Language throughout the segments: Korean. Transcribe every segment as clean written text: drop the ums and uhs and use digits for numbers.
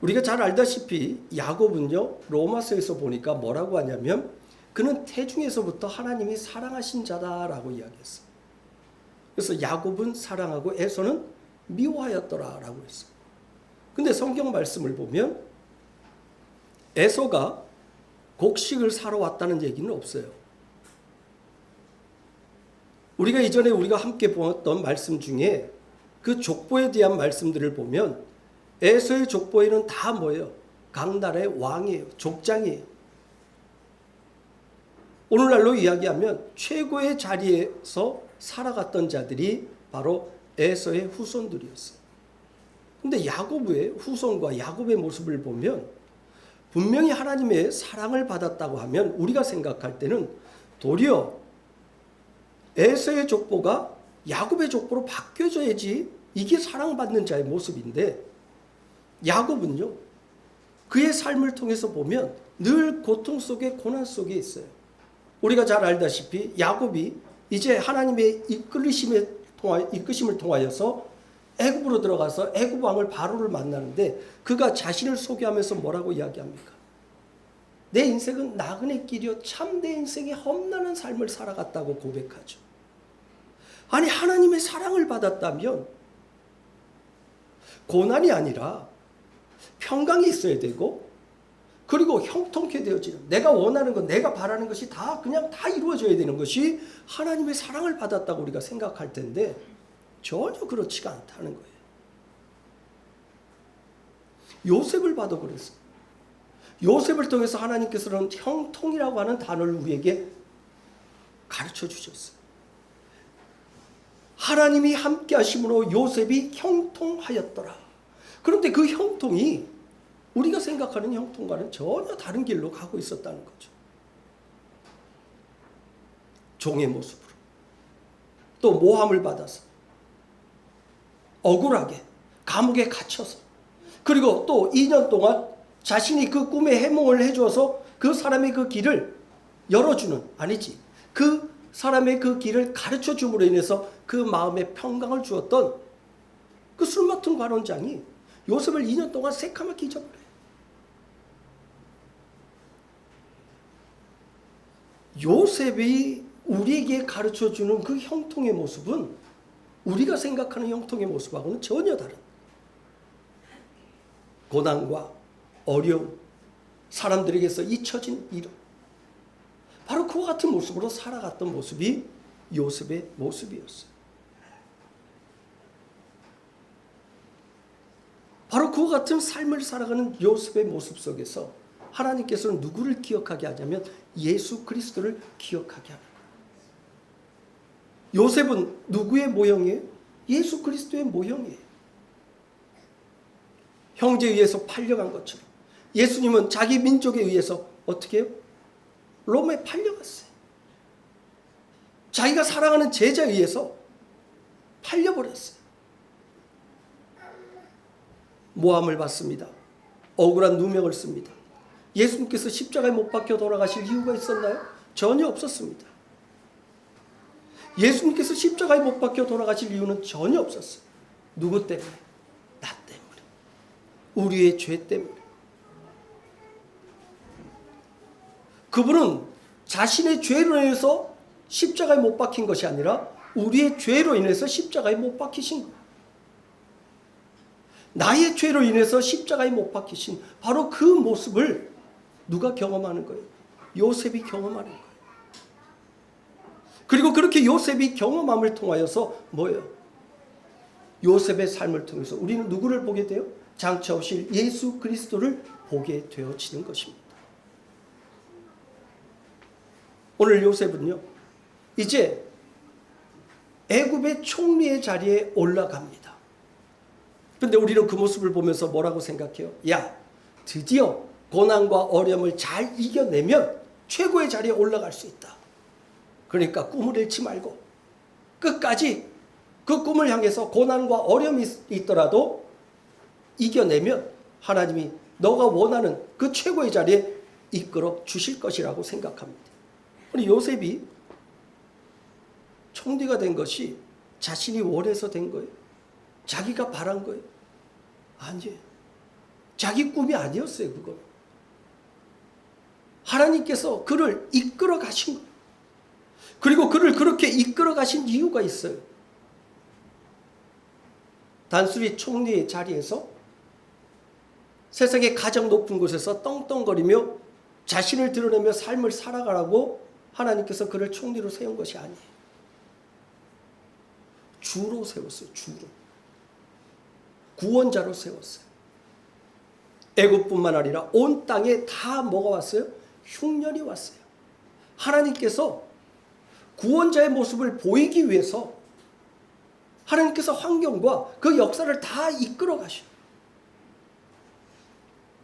우리가 잘 알다시피 야곱은요, 로마서에서 보니까 뭐라고 하냐면 그는 태중에서부터 하나님이 사랑하신 자다라고 이야기했어요. 그래서 야곱은 사랑하고 에서는 미워하였더라라고 했어요. 근데 성경 말씀을 보면 에서가 곡식을 사러 왔다는 얘기는 없어요. 우리가 이전에 우리가 함께 보았던 말씀 중에 그 족보에 대한 말씀들을 보면 에서의 족보에는 다 뭐예요? 각 나라의 왕이에요. 족장이에요. 오늘날로 이야기하면 최고의 자리에서 살아갔던 자들이 바로 에서의 후손들이었어요. 근데 야곱의 후손과 야곱의 모습을 보면 분명히 하나님의 사랑을 받았다고 하면 우리가 생각할 때는 도리어 에서의 족보가 야곱의 족보로 바뀌어져야지 이게 사랑받는 자의 모습인데 야곱은요, 그의 삶을 통해서 보면 늘 고통 속에 고난 속에 있어요. 우리가 잘 알다시피 야곱이 이제 하나님의 이끄심을 통하여서 애굽으로 들어가서 애굽 왕을 바로를 만나는데 그가 자신을 소개하면서 뭐라고 이야기합니까? 내 인생은 나그네 길이요 참 내 인생이 험난한 삶을 살아갔다고 고백하죠. 아니 하나님의 사랑을 받았다면 고난이 아니라 평강이 있어야 되고 그리고 형통케 되어지는 내가 원하는 것 내가 바라는 것이 다 그냥 다 이루어져야 되는 것이 하나님의 사랑을 받았다고 우리가 생각할 텐데 전혀 그렇지가 않다는 거예요. 요셉을 봐도 그랬어요. 요셉을 통해서 하나님께서는 형통이라고 하는 단어를 우리에게 가르쳐 주셨어요. 하나님이 함께 하심으로 요셉이 형통하였더라. 그런데 그 형통이 우리가 생각하는 형통과는 전혀 다른 길로 가고 있었다는 거죠. 종의 모습으로. 또 모함을 받아서 억울하게 감옥에 갇혀서 그리고 또 2년 동안 자신이 그 꿈에 해몽을 해줘서 그 사람의 그 길을 열어주는 아니지 그 사람의 그 길을 가르쳐 줌으로 인해서 그 마음에 평강을 주었던 그 술 맡은 관원장이 요셉을 2년 동안 새카맣게 잊어버려요. 요셉이 우리에게 가르쳐주는 그 형통의 모습은 우리가 생각하는 형통의 모습하고는 전혀 다른 고난과 어려움, 사람들에게서 잊혀진 이름 바로 그와 같은 모습으로 살아갔던 모습이 요셉의 모습이었어요. 바로 그와 같은 삶을 살아가는 요셉의 모습 속에서 하나님께서는 누구를 기억하게 하냐면 예수 그리스도를 기억하게 합니다. 요셉은 누구의 모형이에요? 예수 그리스도의 모형이에요. 형제에 의해서 팔려간 것처럼 예수님은 자기 민족에 의해서 어떻게 해요? 로마에 팔려갔어요. 자기가 사랑하는 제자에 의해서 팔려버렸어요. 모함을 받습니다. 억울한 누명을 씁니다. 예수님께서 십자가에 못 박혀 돌아가실 이유가 있었나요? 전혀 없었습니다. 예수님께서 십자가에 못 박혀 돌아가실 이유는 전혀 없었어요. 누구 때문에? 나 때문에. 우리의 죄 때문에. 그분은 자신의 죄로 인해서 십자가에 못 박힌 것이 아니라 우리의 죄로 인해서 십자가에 못 박히신 거예요. 나의 죄로 인해서 십자가에 못 박히신 바로 그 모습을 누가 경험하는 거예요? 요셉이 경험하는 거예요. 그리고 그렇게 요셉이 경험함을 통하여서 뭐예요? 요셉의 삶을 통해서 우리는 누구를 보게 돼요? 장차 오실 예수 그리스도를 보게 되어지는 것입니다. 오늘 요셉은요, 이제 애굽의 총리의 자리에 올라갑니다. 그런데 우리는 그 모습을 보면서 뭐라고 생각해요? 야, 드디어 고난과 어려움을 잘 이겨내면 최고의 자리에 올라갈 수 있다. 그러니까 꿈을 잃지 말고 끝까지 그 꿈을 향해서 고난과 어려움이 있더라도 이겨내면 하나님이 너가 원하는 그 최고의 자리에 이끌어 주실 것이라고 생각합니다. 우리 요셉이 총리가 된 것이 자신이 원해서 된 거예요? 자기가 바란 거예요? 아니에요. 자기 꿈이 아니었어요. 그거. 하나님께서 그를 이끌어 가신 거예요. 그리고 그를 그렇게 이끌어 가신 이유가 있어요. 단순히 총리의 자리에서 세상의 가장 높은 곳에서 떵떵거리며 자신을 드러내며 삶을 살아가라고 하나님께서 그를 총리로 세운 것이 아니에요. 주로 세웠어요. 주로. 구원자로 세웠어요. 애굽뿐만 아니라 온 땅에 다 뭐가 왔어요? 흉년이 왔어요. 하나님께서 구원자의 모습을 보이기 위해서 하나님께서 환경과 그 역사를 다 이끌어 가셔요.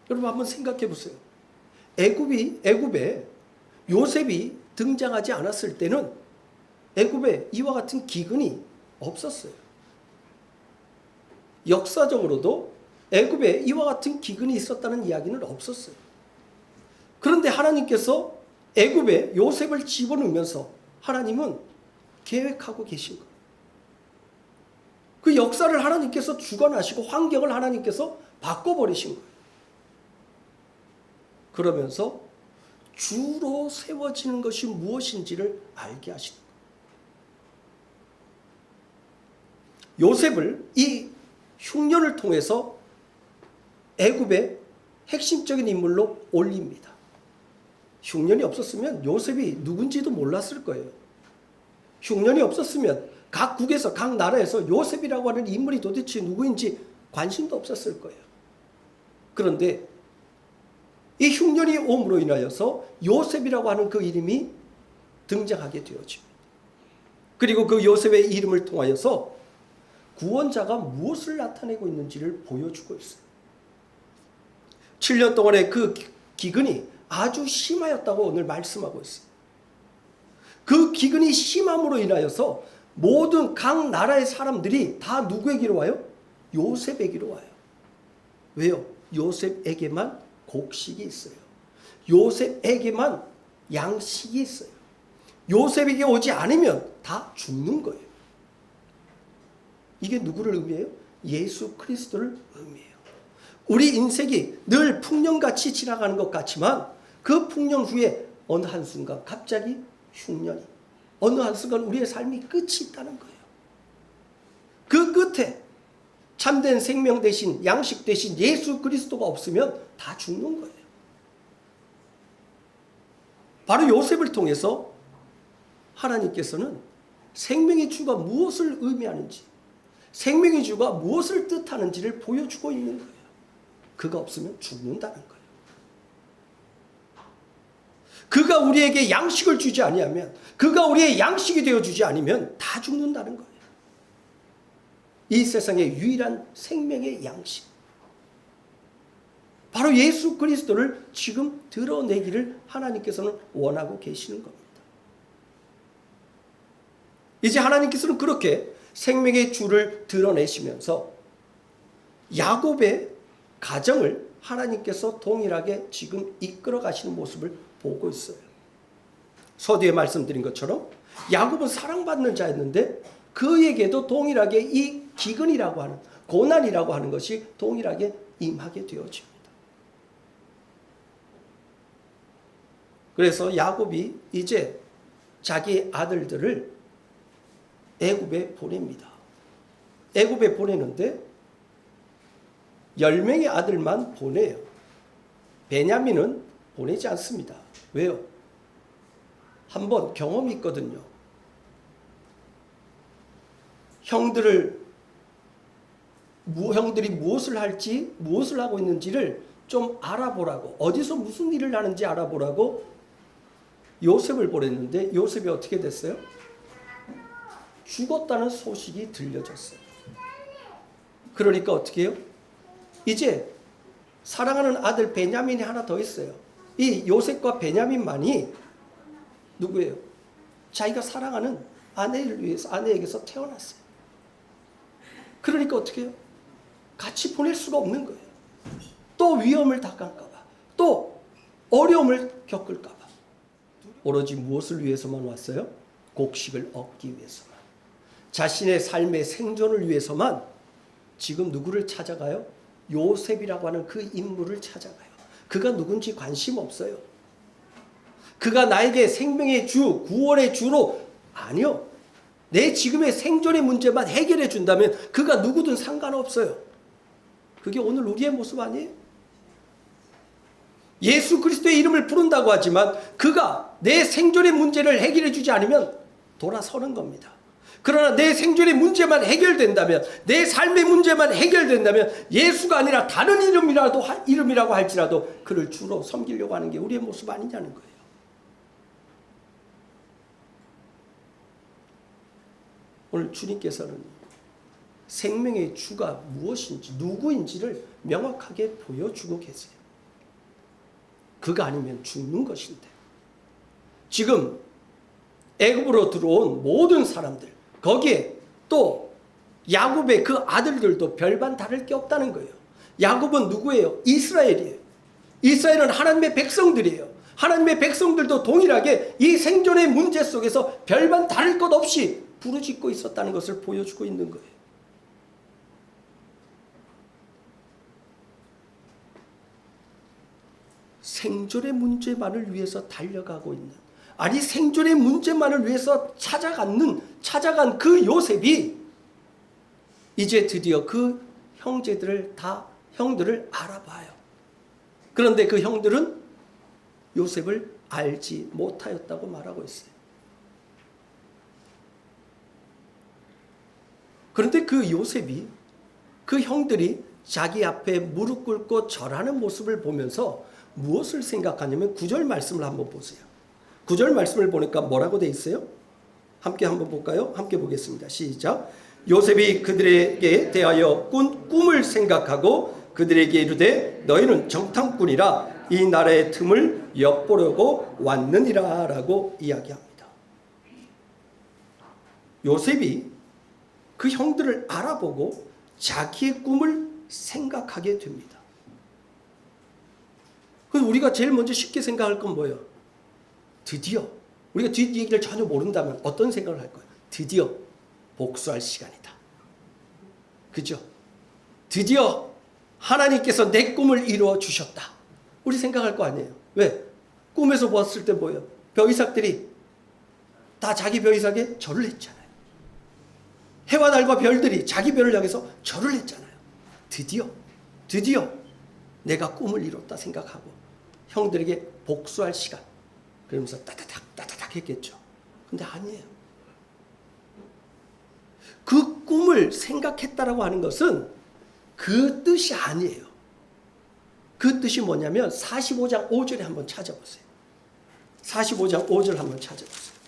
여러분 한번 생각해 보세요. 애굽에 요셉이 등장하지 않았을 때는 애굽에 이와 같은 기근이 없었어요. 역사적으로도 애굽에 이와 같은 기근이 있었다는 이야기는 없었어요. 그런데 하나님께서 애굽에 요셉을 집어넣으면서 하나님은 계획하고 계신 거예요. 그 역사를 하나님께서 주관하시고 환경을 하나님께서 바꿔버리신 거예요. 그러면서 주로 세워지는 것이 무엇인지를 알게 하시는 거예요. 요셉을 이 흉년을 통해서 애굽의 핵심적인 인물로 올립니다. 흉년이 없었으면 요셉이 누군지도 몰랐을 거예요. 흉년이 없었으면 각 국에서 각 나라에서 요셉이라고 하는 인물이 도대체 누구인지 관심도 없었을 거예요. 그런데 이 흉년이 옴으로 인하여서 요셉이라고 하는 그 이름이 등장하게 되어집니다. 그리고 그 요셉의 이름을 통하여서 구원자가 무엇을 나타내고 있는지를 보여주고 있어요. 7년 동안의 그 기근이 아주 심하였다고 오늘 말씀하고 있어요. 그 기근이 심함으로 인하여서 모든 각 나라의 사람들이 다 누구에게로 와요? 요셉에게로 와요. 왜요? 요셉에게만 곡식이 있어요. 요셉에게만 양식이 있어요. 요셉에게 오지 않으면 다 죽는 거예요. 이게 누구를 의미해요? 예수 그리스도를 의미해요. 우리 인생이 늘 풍년같이 지나가는 것 같지만 그 풍년 후에 어느 한순간 갑자기 흉년이, 어느 한순간 우리의 삶이 끝이 있다는 거예요. 그 끝에 참된 생명 대신 양식 대신 예수 그리스도가 없으면 다 죽는 거예요. 바로 요셉을 통해서 하나님께서는 생명의 주가 무엇을 의미하는지, 생명의 주가 무엇을 뜻하는지를 보여주고 있는 거예요. 그가 없으면 죽는다는 거예요. 그가 우리에게 양식을 주지 아니하면, 그가 우리의 양식이 되어주지 않으면 다 죽는다는 거예요. 이 세상의 유일한 생명의 양식, 바로 예수 그리스도를 지금 드러내기를 하나님께서는 원하고 계시는 겁니다. 이제 하나님께서는 그렇게 생명의 주를 드러내시면서 야곱의 가정을 하나님께서 동일하게 지금 이끌어 가시는 모습을 보고 있어요. 서두에 말씀드린 것처럼 야곱은 사랑받는 자였는데 그에게도 동일하게 이 기근이라고 하는, 고난이라고 하는 것이 동일하게 임하게 되어집니다. 그래서 야곱이 이제 자기 아들들을 애굽에 보냅니다. 애굽에 보내는데 10명의 아들만 보내요. 베냐민은 보내지 않습니다. 왜요? 한번 경험이 있거든요. 형들이 무엇을 할지, 무엇을 하고 있는지를 좀 알아보라고, 어디서 무슨 일을 하는지 알아보라고 요셉을 보냈는데 요셉이 어떻게 됐어요? 죽었다는 소식이 들려졌어요. 그러니까 어떻게 해요? 이제 사랑하는 아들 베냐민이 하나 더 있어요. 이 요셉과 베냐민만이 누구예요? 자기가 사랑하는 아내를 위해서, 아내에게서 태어났어요. 그러니까 어떻게 해요? 같이 보낼 수가 없는 거예요. 또 위험을 당할까 봐, 또 어려움을 겪을까 봐. 오로지 무엇을 위해서만 왔어요? 곡식을 얻기 위해서만. 자신의 삶의 생존을 위해서만 지금 누구를 찾아가요? 요셉이라고 하는 그 인물을 찾아가요. 그가 누군지 관심 없어요. 그가 나에게 생명의 주, 구원의 주로, 아니요. 내 지금의 생존의 문제만 해결해 준다면 그가 누구든 상관없어요. 그게 오늘 우리의 모습 아니에요? 예수 그리스도의 이름을 부른다고 하지만 그가 내 생존의 문제를 해결해 주지 않으면 돌아서는 겁니다. 그러나 내 생존의 문제만 해결된다면, 내 삶의 문제만 해결된다면 예수가 아니라 다른 이름이라고 할지라도 그를 주로 섬기려고 하는 게 우리의 모습 아니냐는 거예요. 오늘 주님께서는 생명의 주가 무엇인지, 누구인지를 명확하게 보여주고 계세요. 그가 아니면 죽는 것인데, 지금 애굽으로 들어온 모든 사람들, 거기에 또 야곱의 그 아들들도 별반 다를 게 없다는 거예요. 야곱은 누구예요? 이스라엘이에요. 이스라엘은 하나님의 백성들이에요. 하나님의 백성들도 동일하게 이 생존의 문제 속에서 별반 다를 것 없이 부르짖고 있었다는 것을 보여주고 있는 거예요. 생존의 문제만을 위해서 달려가고 있는, 아니 생존의 문제만을 위해서 찾아간 그 요셉이 이제 드디어 그 형들을 알아봐요. 그런데 그 형들은 요셉을 알지 못하였다고 말하고 있어요. 그런데 그 요셉이, 그 형들이 자기 앞에 무릎 꿇고 절하는 모습을 보면서 무엇을 생각하냐면 9절 말씀을 한번 보세요. 9절 말씀을 보니까 뭐라고 돼 있어요? 함께 한번 볼까요? 함께 보겠습니다. 시작. 요셉이 그들에게 대하여 꿈을 생각하고 그들에게 이르되 너희는 정탐꾼이라 이 나라의 틈을 엿보려고 왔느니라 라고 이야기합니다. 요셉이 그 형들을 알아보고 자기의 꿈을 생각하게 됩니다. 그래서 우리가 제일 먼저 쉽게 생각할 건 뭐예요? 드디어, 우리가 뒷얘기를 전혀 모른다면 어떤 생각을 할 거예요? 드디어 복수할 시간이다. 그죠? 드디어 하나님께서 내 꿈을 이루어 주셨다. 우리 생각할 거 아니에요. 왜? 꿈에서 보았을 때 뭐예요? 벼이삭들이 다 자기 벼이삭에 절을 했잖아요. 해와 달과 별들이 자기 별을 향해서 절을 했잖아요. 드디어 내가 꿈을 이뤘다 생각하고 형들에게 복수할 시간, 그러면서 따다닥 했겠죠. 근데 아니에요. 그 꿈을 생각했다라고 하는 것은 그 뜻이 아니에요. 그 뜻이 뭐냐면 45장 5절에 한번 찾아보세요. 45장 5절 한번 찾아보세요.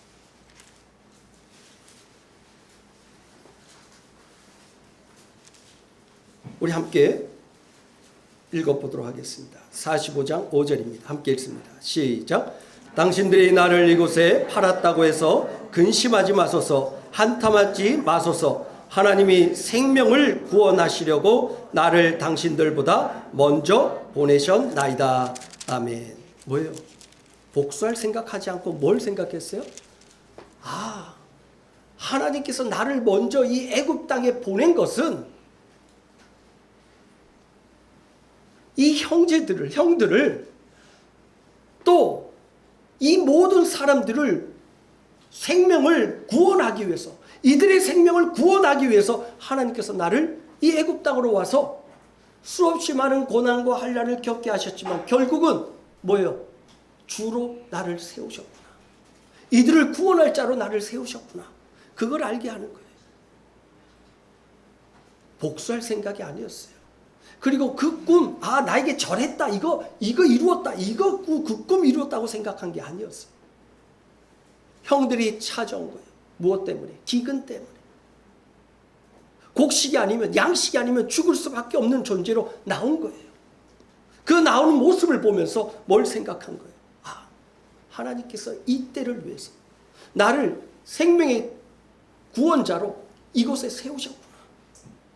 우리 함께 읽어보도록 하겠습니다. 45장 5절입니다. 함께 읽습니다. 시작. 당신들이 나를 이곳에 팔았다고 해서 근심하지 마소서, 한탄하지 마소서. 하나님이 생명을 구원하시려고 나를 당신들보다 먼저 보내셨나이다. 아멘. 뭐예요? 복수할 생각하지 않고 뭘 생각했어요? 하나님께서 나를 먼저 이 애굽 땅에 보낸 것은 이 형들을 또 이 모든 사람들을 생명을 구원하기 위해서, 이들의 생명을 구원하기 위해서 하나님께서 나를 이 애굽 땅으로 와서 수없이 많은 고난과 한란을 겪게 하셨지만 결국은 뭐예요? 주로 나를 세우셨구나. 이들을 구원할 자로 나를 세우셨구나. 그걸 알게 하는 거예요. 복수할 생각이 아니었어요. 그리고 그 꿈, 나에게 절했다, 이거 이루었다, 그 꿈 이루었다고 생각한 게 아니었어요. 형들이 찾아온 거예요. 무엇 때문에? 기근 때문에. 곡식이 아니면, 양식이 아니면 죽을 수밖에 없는 존재로 나온 거예요. 그 나오는 모습을 보면서 뭘 생각한 거예요? 하나님께서 이 때를 위해서 나를 생명의 구원자로 이곳에 세우셨구나.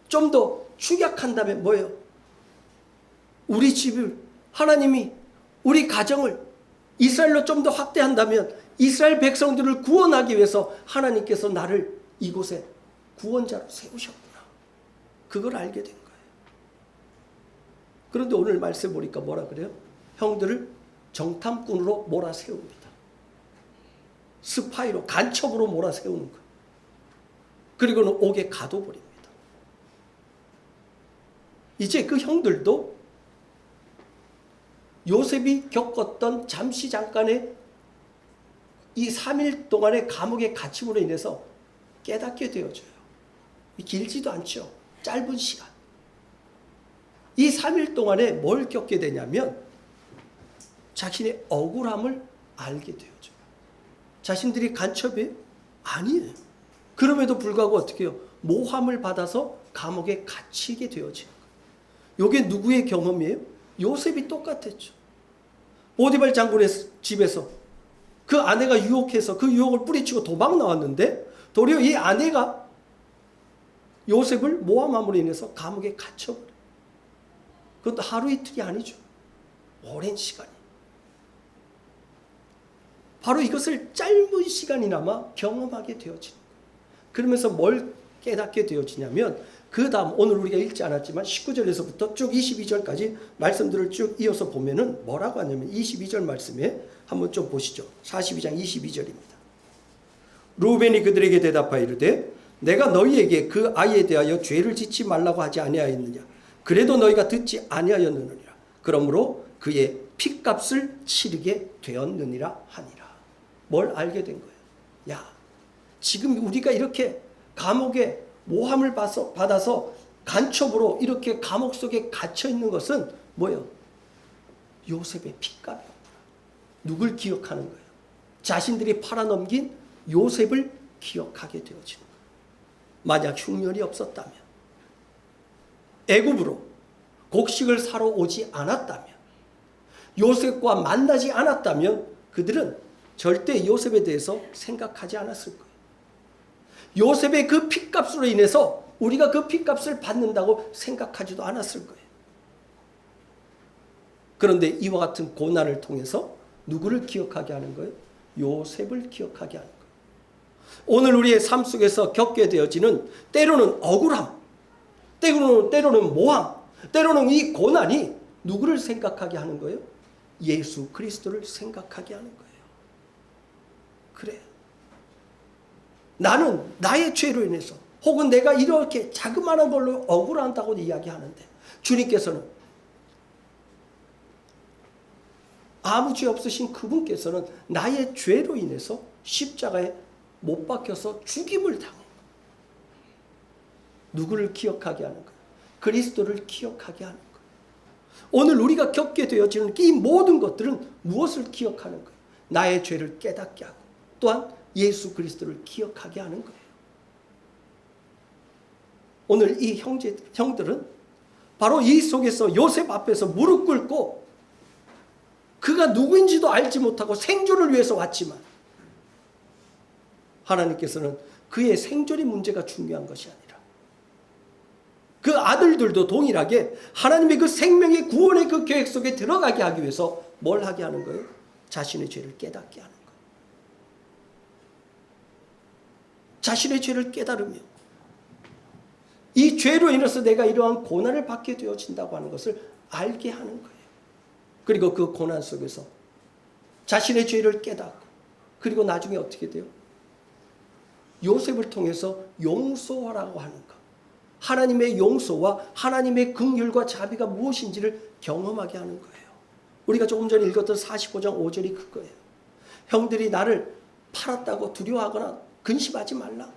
좀 더 축약한다면 뭐예요? 우리 집을, 하나님이 우리 가정을 이스라엘로 좀 더 확대한다면 이스라엘 백성들을 구원하기 위해서 하나님께서 나를 이곳에 구원자로 세우셨구나. 그걸 알게 된 거예요. 그런데 오늘 말씀 보니까 뭐라 그래요? 형들을 정탐꾼으로 몰아세웁니다. 스파이로, 간첩으로 몰아세우는 거예요. 그리고는 옥에 가둬버립니다. 이제 그 형들도 요셉이 겪었던 잠시 잠깐의 이 3일 동안의 감옥의 갇힘으로 인해서 깨닫게 되어져요. 길지도 않죠. 짧은 시간. 이 3일 동안에 뭘 겪게 되냐면 자신의 억울함을 알게 되어져요. 자신들이 간첩이 아니에요. 그럼에도 불구하고 어떻게 해요? 모함을 받아서 감옥에 갇히게 되어지는 거예요. 이게 누구의 경험이에요? 요셉이 똑같았죠. 보디발 장군의 집에서 그 아내가 유혹해서 그 유혹을 뿌리치고 도망 나왔는데 도리어 이 아내가 요셉을 모함함으로 인해서 감옥에 갇혀버려요. 그것도 하루 이틀이 아니죠. 오랜 시간이. 바로 이것을 짧은 시간이나마 경험하게 되어지는 거예요. 그러면서 뭘 깨닫게 되어지냐면 그 다음 오늘 우리가 읽지 않았지만 19절에서부터 쭉 22절까지 말씀들을 쭉 이어서 보면은 뭐라고 하냐면 22절 말씀에 한번 좀 보시죠. 42장 22절입니다. 루벤이 그들에게 대답하여 이르되 내가 너희에게 그 아이에 대하여 죄를 짓지 말라고 하지 아니하였느냐. 그래도 너희가 듣지 아니하였느니라. 그러므로 그의 핏값을 치르게 되었느니라 하니라. 뭘 알게 된 거예요? 야, 지금 우리가 이렇게 감옥에 모함을 받아서 간첩으로 이렇게 감옥 속에 갇혀 있는 것은 뭐예요? 요셉의 핏값이었구나. 누굴 기억하는 거예요? 자신들이 팔아넘긴 요셉을 기억하게 되어지는 거예요. 만약 흉년이 없었다면, 애굽으로 곡식을 사러 오지 않았다면, 요셉과 만나지 않았다면 그들은 절대 요셉에 대해서 생각하지 않았을 거예요. 요셉의 그 핏값으로 인해서 우리가 그 핏값을 받는다고 생각하지도 않았을 거예요. 그런데 이와 같은 고난을 통해서 누구를 기억하게 하는 거예요? 요셉을 기억하게 하는 거예요. 오늘 우리의 삶 속에서 겪게 되어지는 때로는 억울함, 때로는 모함, 때로는 이 고난이 누구를 생각하게 하는 거예요? 예수 그리스도를 생각하게 하는 거예요. 그래. 나는 나의 죄로 인해서 혹은 내가 이렇게 자그마한 걸로 억울한다고 이야기하는데 주님께서는 아무 죄 없으신 그분께서는 나의 죄로 인해서 십자가에 못 박혀서 죽임을 당한 거예요. 누구를 기억하게 하는 거예요? 그리스도를 기억하게 하는 거예요. 오늘 우리가 겪게 되어지는 이 모든 것들은 무엇을 기억하는 거예요? 나의 죄를 깨닫게 하고 또한 예수 그리스도를 기억하게 하는 거예요. 오늘 이 형들은 바로 이 속에서 요셉 앞에서 무릎 꿇고 그가 누구인지도 알지 못하고 생존을 위해서 왔지만 하나님께서는 그의 생존이 문제가 중요한 것이 아니라 그 아들들도 동일하게 하나님의 그 생명의 구원의 그 계획 속에 들어가게 하기 위해서 뭘 하게 하는 거예요? 자신의 죄를 깨닫게 하는 거예요. 자신의 죄를 깨달으며 이 죄로 인해서 내가 이러한 고난을 받게 되어진다고 하는 것을 알게 하는 거예요. 그리고 그 고난 속에서 자신의 죄를 깨닫고 그리고 나중에 어떻게 돼요? 요셉을 통해서 용서하라고 하는 것. 하나님의 용서와 하나님의 긍휼과 자비가 무엇인지를 경험하게 하는 거예요. 우리가 조금 전에 읽었던 45장 5절이 그거예요. 형들이 나를 팔았다고 두려워하거나 근심하지 말라.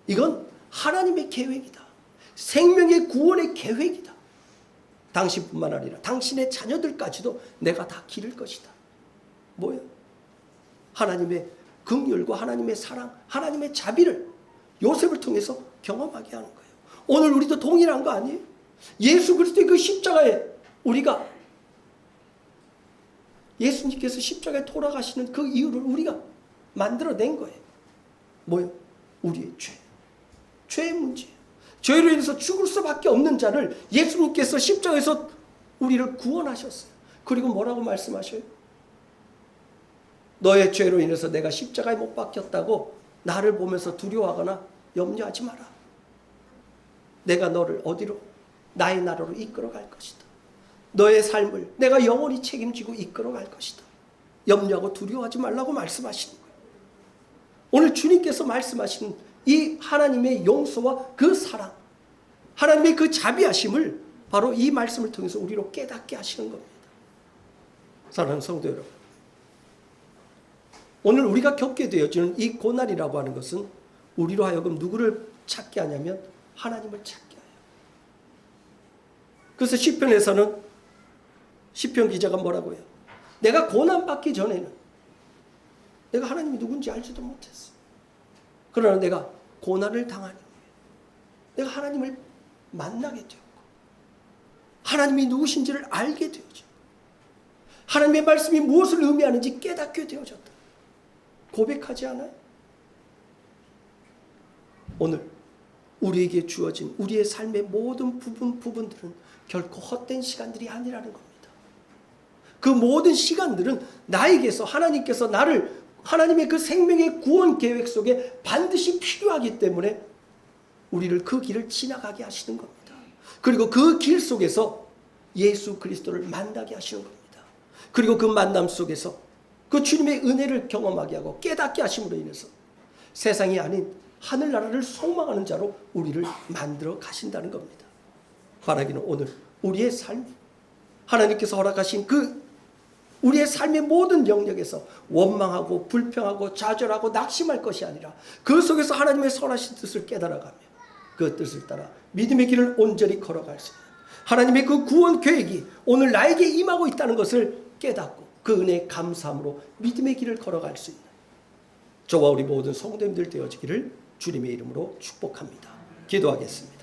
이건 하나님의 계획이다. 생명의 구원의 계획이다. 당신뿐만 아니라 당신의 자녀들까지도 내가 다 기를 것이다. 뭐예요? 하나님의 긍휼과 하나님의 사랑, 하나님의 자비를 요셉을 통해서 경험하게 하는 거예요. 오늘 우리도 동일한 거 아니에요? 예수 그리스도의 그 십자가에 우리가 예수님께서 십자가에 돌아가시는 그 이유를 우리가 만들어낸 거예요. 뭐예요? 우리의 죄. 죄의 문제. 죄로 인해서 죽을 수밖에 없는 자를 예수님께서 십자가에서 우리를 구원하셨어요. 그리고 뭐라고 말씀하셔요? 너의 죄로 인해서 내가 십자가에 못 박혔다고 나를 보면서 두려워하거나 염려하지 마라. 내가 너를 어디로? 나의 나라로 이끌어 갈 것이다. 너의 삶을 내가 영원히 책임지고 이끌어갈 것이다. 염려하고 두려워하지 말라고 말씀하시는 거예요. 오늘 주님께서 말씀하시는 이 하나님의 용서와 그 사랑, 하나님의 그 자비하심을 바로 이 말씀을 통해서 우리로 깨닫게 하시는 겁니다. 사랑하는 성도 여러분, 오늘 우리가 겪게 되어지는 이 고난이라고 하는 것은 우리로 하여금 누구를 찾게 하냐면 하나님을 찾게 해요. 그래서 시편에서는 시편 기자가 뭐라고 해요? 내가 고난받기 전에는 내가 하나님이 누군지 알지도 못했어. 그러나 내가 고난을 당하니 내가 하나님을 만나게 되었고 하나님이 누구신지를 알게 되어져. 하나님의 말씀이 무엇을 의미하는지 깨닫게 되어졌다. 고백하지 않아요? 오늘 우리에게 주어진 우리의 삶의 모든 부분들은 결코 헛된 시간들이 아니라는 겁니다. 그 모든 시간들은 나에게서 하나님께서 나를 하나님의 그 생명의 구원 계획 속에 반드시 필요하기 때문에 우리를 그 길을 지나가게 하시는 겁니다. 그리고 그 길 속에서 예수 그리스도를 만나게 하시는 겁니다. 그리고 그 만남 속에서 그 주님의 은혜를 경험하게 하고 깨닫게 하심으로 인해서 세상이 아닌 하늘나라를 소망하는 자로 우리를 만들어 가신다는 겁니다. 바라기는 오늘 우리의 삶, 하나님께서 허락하신 그 우리의 삶의 모든 영역에서 원망하고 불평하고 좌절하고 낙심할 것이 아니라 그 속에서 하나님의 선하신 뜻을 깨달아가며 그 뜻을 따라 믿음의 길을 온전히 걸어갈 수 있는 하나님의 그 구원 계획이 오늘 나에게 임하고 있다는 것을 깨닫고 그 은혜에 감사함으로 믿음의 길을 걸어갈 수 있는 저와 우리 모든 성도님들 되어지기를 주님의 이름으로 축복합니다. 기도하겠습니다.